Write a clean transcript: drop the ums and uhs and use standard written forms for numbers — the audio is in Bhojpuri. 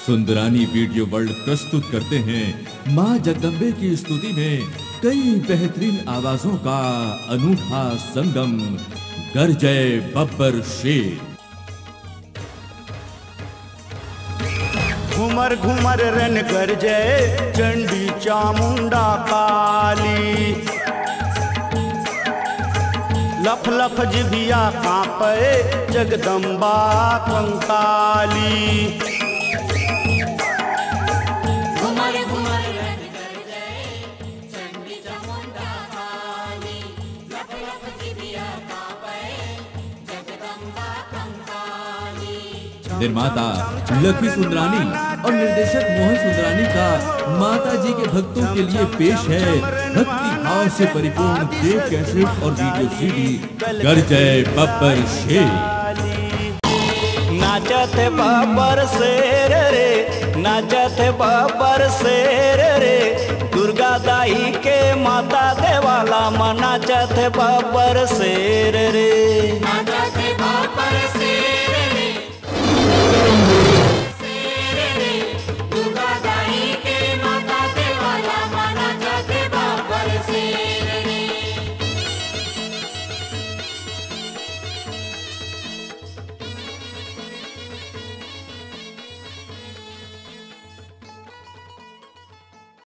सुंदरानी वीडियो वर्ल्ड प्रस्तुत करते हैं मां जगदम्बे की स्तुति में कई बेहतरीन आवाजों का अनूठा संगम। गरजे बब्बर शेर। घुमर घुमर रन गरजे चंडी चामुंडा काली, लफ लफ जिभिया कांपे जगदम्बा कंकाली। घुमर घुमर रन गरजे चंडी चामुंडा काली, लफ लफ जिभिया कांपे जगदम्बा कंकाली। निर्माता लकी सुंदरानी और निर्देशक मोहन सुंदरानी का माता जी के भक्तों के लिए पेश है भक्ति भाव से परिपूर्ण देव कैसेट और वीडियो सीडी गरजे बब्बर शेर। नाचत बब्बर शेर रे, नाचत बब्बर शेर रे, दुर्गा दाई के माता देवाला नाचत बब्बर शेर रे।